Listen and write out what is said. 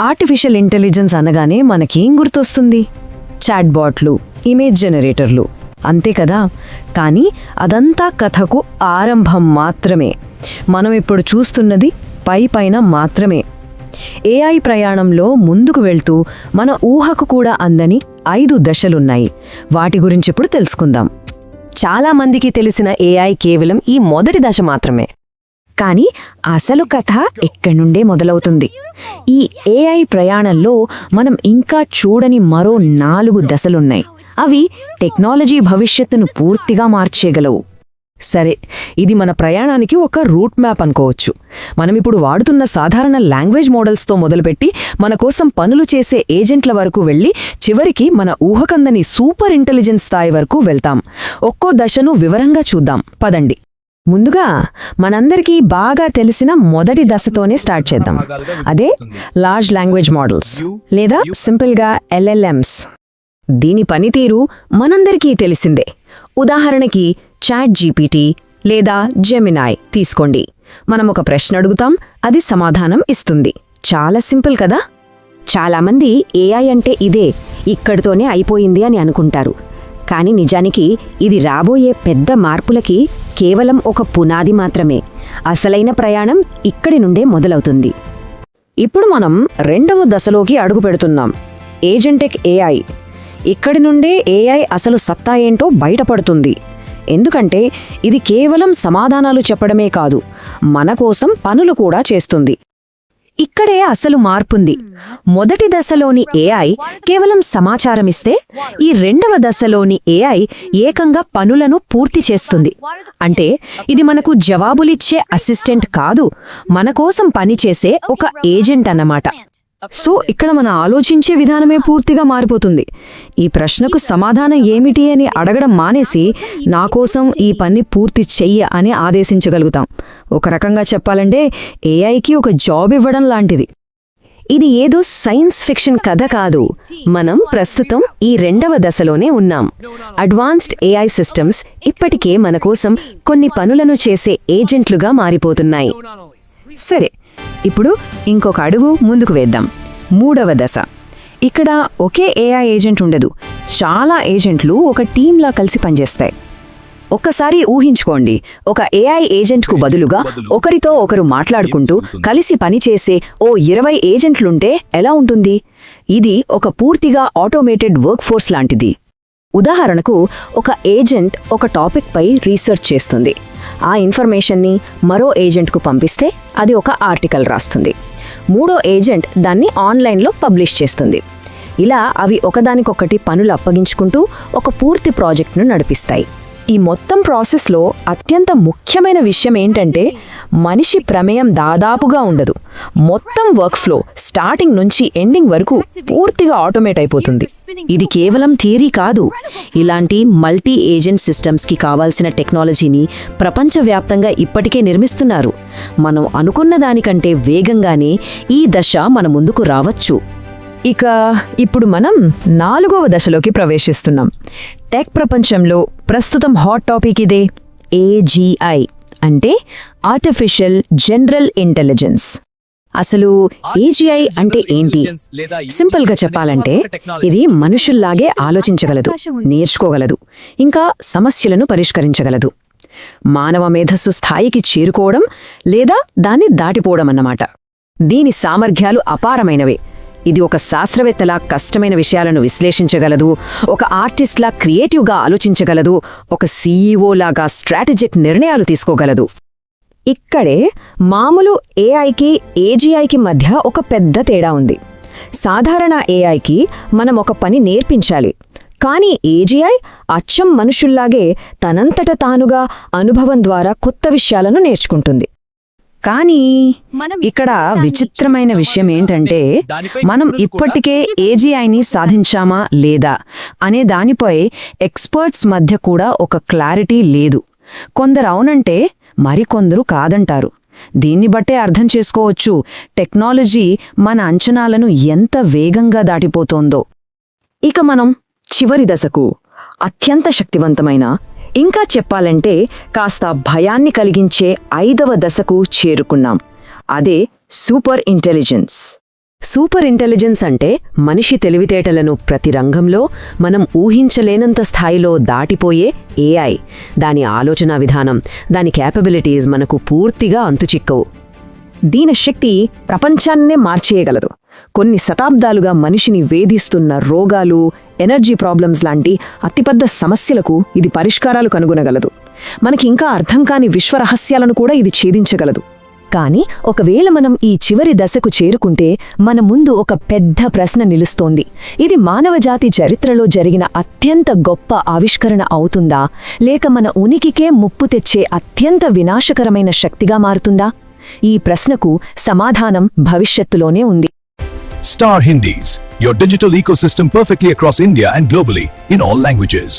Artificial intelligence అనగానే మనకేం గుర్తొస్తుంది? చాట్బాట్లు, ఇమేజ్ జనరేటర్లు, అంతే కదా. కానీ అదంతా కథకు ఆరంభం మాత్రమే. మనం ఇప్పుడు చూస్తున్నది పైపైన మాత్రమే. ఏఐ ప్రయాణంలో ముందుకు వెళ్తూ మన ఊహకు కూడా అందని 5 దశలున్నాయి. వాటి గురించి ఇప్పుడు తెలుసుకుందాం. చాలామందికి తెలిసిన ఏఐ కేవలం ఈ మొదటి దశ మాత్రమే. కానీ అసలు కథ ఇక్కడి నుండే మొదలవుతుంది. ఈ ఏఐ ప్రయాణంలో మనం ఇంకా చూడని మరో 4 దశలున్నాయి. అవి టెక్నాలజీ భవిష్యత్తును పూర్తిగా మార్చేయగలవు. సరే, ఇది మన ప్రయాణానికి ఒక రూట్ మ్యాప్ అనుకోవచ్చు. మనమిప్పుడు వాడుతున్న సాధారణ లాంగ్వేజ్ మోడల్స్తో మొదలుపెట్టి మన కోసం పనులు చేసే ఏజెంట్ల వరకు వెళ్ళి చివరికి మన ఊహకందని సూపర్ ఇంటెలిజెన్స్ స్థాయి వరకు వెళ్తాం. ఒక్కో దశను వివరంగా చూద్దాం, పదండి. ముందుగా మనందరికీ బాగా తెలిసిన మొదటి దశతోనే స్టార్ట్ చేద్దాం. అదే లార్జ్ లాంగ్వేజ్ మోడల్స్ లేదా సింపుల్గా LLMs. దీని పనితీరు మనందరికీ తెలిసిందే. ఉదాహరణకి ChatGPT లేదా జెమినాయ్ తీసుకోండి. మనం ఒక ప్రశ్న అడుగుతాం, అది సమాధానం ఇస్తుంది. చాలా సింపుల్ కదా. చాలామంది ఏఐ అంటే ఇదే, ఇక్కడితోనే అయిపోయింది అని అనుకుంటారు. కానీ నిజానికి ఇది రాబోయే పెద్ద మార్పులకి కేవలం ఒక పునాది మాత్రమే. అసలైన ప్రయాణం ఇక్కడి నుండే మొదలవుతుంది. ఇప్పుడు మనం 2వ దశలోకి అడుగు పెడుతున్నాం, ఏజెంటెక్ ఏఐ. ఇక్కడి నుండే ఏఐ అసలు సత్తా ఏంటో బయటపడుతుంది. ఎందుకంటే ఇది కేవలం సమాధానాలు చెప్పడమే కాదు, మన కోసం పనులు కూడా చేస్తుంది. ఇక్కడే అసలు మార్పుంది. మొదటి దశలోని ఏఐ కేవలం సమాచారమిస్తే, ఈ 2వ దశలోని ఏఐ ఏకంగా పనులను పూర్తి చేస్తుంది. అంటే ఇది మనకు జవాబులిచ్చే అసిస్టెంట్ కాదు, మన కోసం పనిచేసే ఒక ఏజెంట్ అన్నమాట. సో ఇక్కడ మన ఆలోచించే విధానమే పూర్తిగా మారిపోతుంది. ఈ ప్రశ్నకు సమాధానం ఏమిటి అని అడగడం మానేసి, నా కోసం ఈ పని పూర్తి చెయ్య అని ఆదేశించగలుగుతాం. ఒక రకంగా చెప్పాలంటే ఏఐకి ఒక జాబ్ ఇవ్వడం లాంటిది. ఇది ఏదో సైన్స్ ఫిక్షన్ కథ కాదు. మనం ప్రస్తుతం ఈ 2వ దశలోనే ఉన్నాం. అడ్వాన్స్డ్ ఏఐ సిస్టమ్స్ ఇప్పటికే మన కోసం కొన్ని పనులను చేసే ఏజెంట్లుగా మారిపోతున్నాయి. సరే, ఇప్పుడు ఇంకొక అడుగు ముందుకు వేద్దాం. 3వ దశ. ఇక్కడ ఒకే ఏఐ ఏజెంట్ ఉండదు, చాలా ఏజెంట్లు ఒక టీంలా కలిసి పనిచేస్తాయి. ఒక్కసారి ఊహించుకోండి, ఒక ఏఐ ఏజెంట్కు బదులుగా ఒకరితో ఒకరు మాట్లాడుకుంటూ కలిసి పనిచేసే ఓ 20 ఏజెంట్లుంటే ఎలా ఉంటుంది? ఇది ఒక పూర్తిగా ఆటోమేటెడ్ వర్క్ ఫోర్స్ లాంటిది. ఉదాహరణకు, ఒక ఏజెంట్ ఒక టాపిక్పై రీసెర్చ్ చేస్తుంది. ఆ ఇన్ఫర్మేషన్ని మరో ఏజెంట్కు పంపిస్తే అది ఒక ఆర్టికల్ రాస్తుంది. 3వ ఏజెంట్ దాన్ని ఆన్లైన్లో పబ్లిష్ చేస్తుంది. ఇలా అవి ఒకదానికొకటి పనులు అప్పగించుకుంటూ ఒక పూర్తి ప్రాజెక్ట్ను నడిపిస్తాయి. ఈ మొత్తం ప్రాసెస్లో అత్యంత ముఖ్యమైన విషయం ఏంటంటే, మనిషి ప్రమేయం దాదాపుగా ఉండదు. మొత్తం వర్క్ ఫ్లో స్టార్టింగ్ నుంచి ఎండింగ్ వరకు పూర్తిగా ఆటోమేట్ అయిపోతుంది. ఇది కేవలం థియరీ కాదు. ఇలాంటి మల్టీ ఏజెంట్ సిస్టమ్స్కి కావాల్సిన టెక్నాలజీని ప్రపంచవ్యాప్తంగా ఇప్పటికే నిర్మిస్తున్నారు. మనం అనుకున్న దానికంటే వేగంగానే ఈ దశ మన ముందుకు రావచ్చు. ఇక ఇప్పుడు మనం 4వ దశలోకి ప్రవేశిస్తున్నాం. టెక్ ప్రపంచంలో ప్రస్తుతం హాట్ టాపిక్ ఇదే, AGI అంటే ఆర్టిఫిషియల్ జనరల్ ఇంటెలిజెన్స్. అసలు AGI అంటే ఏంటి? సింపుల్గా చెప్పాలంటే ఇది మనుషుల్లాగే ఆలోచించగలదు, నేర్చుకోగలదు, ఇంకా సమస్యలను పరిష్కరించగలదు. మానవ మేధస్సు స్థాయికి చేరుకోవడం లేదా దాన్ని దాటిపోవడం అన్నమాట. దీని సామర్థ్యాలు అపారమైనవే. ఇది ఒక శాస్త్రవేత్తలా కష్టమైన విషయాలను విశ్లేషించగలదు, ఒక ఆర్టిస్ట్లా క్రియేటివ్గా ఆలోచించగలదు, ఒక సీఈఓలాగా స్ట్రాటజిక్ నిర్ణయాలు తీసుకోగలదు. ఇక్కడే మామూలు ఏఐకి AGIకి మధ్య ఒక పెద్ద తేడా ఉంది. సాధారణ ఏఐకి మనం ఒక పని నేర్పించాలి, కానీ AGI అచ్చం మనుషుల్లాగే తనంతట తానుగా అనుభవం ద్వారా కొత్త విషయాలను నేర్చుకుంటుంది. కానీ ఇక్కడ విచిత్రమైన విషయం ఏంటంటే, మనం ఇప్పటికే AGIని సాధించామా లేదా అనే దానిపై ఎక్స్పర్ట్స్ మధ్య కూడా ఒక క్లారిటీ లేదు. కొందరు అవునంటే మరికొందరు కాదంటారు. దీన్ని బట్టే అర్థం చేసుకోవచ్చు టెక్నాలజీ మన అంచనాలను ఎంత వేగంగా దాటిపోతోందో. ఇక మనం చివరి దశకు, అత్యంత శక్తివంతమైన, ఇంకా చెప్పాలంటే కాస్త భయాన్ని కలిగించే 5వ దశకు చేరుకున్నాం. అదే సూపర్ ఇంటెలిజెన్స్. సూపర్ ఇంటెలిజెన్స్ అంటే మనిషి తెలివితేటలను ప్రతి రంగంలో మనం ఊహించలేనంత స్థాయిలో దాటిపోయే ఏఐ. దాని ఆలోచనా విధానం, దాని క్యాపబిలిటీస్ మనకు పూర్తిగా అంతుచిక్కవు. దీని శక్తి ప్రపంచాన్నే మార్చేయగలదు. కొన్ని శతాబ్దాలుగా మనిషిని వేధిస్తున్న రోగాలు, ఎనర్జీ ప్రాబ్లమ్స్ లాంటి అతిపెద్ద సమస్యలకు ఇది పరిష్కారాలు కనుగొనగలదు. మనకింకా అర్థం కాని విశ్వరహస్యాలను కూడా ఇది ఛేదించగలదు. కానీ ఒకవేళ మనం ఈ చివరి దశకు చేరుకుంటే మన ముందు ఒక పెద్ద ప్రశ్న నిలుస్తోంది. ఇది మానవజాతి చరిత్రలో జరిగిన అత్యంత గొప్ప ఆవిష్కరణ అవుతుందా, లేక మన ఉనికికే ముప్పు తెచ్చే అత్యంత వినాశకరమైన శక్తిగా మారుతుందా? ఈ ప్రశ్నకు సమాధానం భవిష్యత్తులోనే ఉంది. Star Hindis, your digital ecosystem perfectly across India and globally in all languages.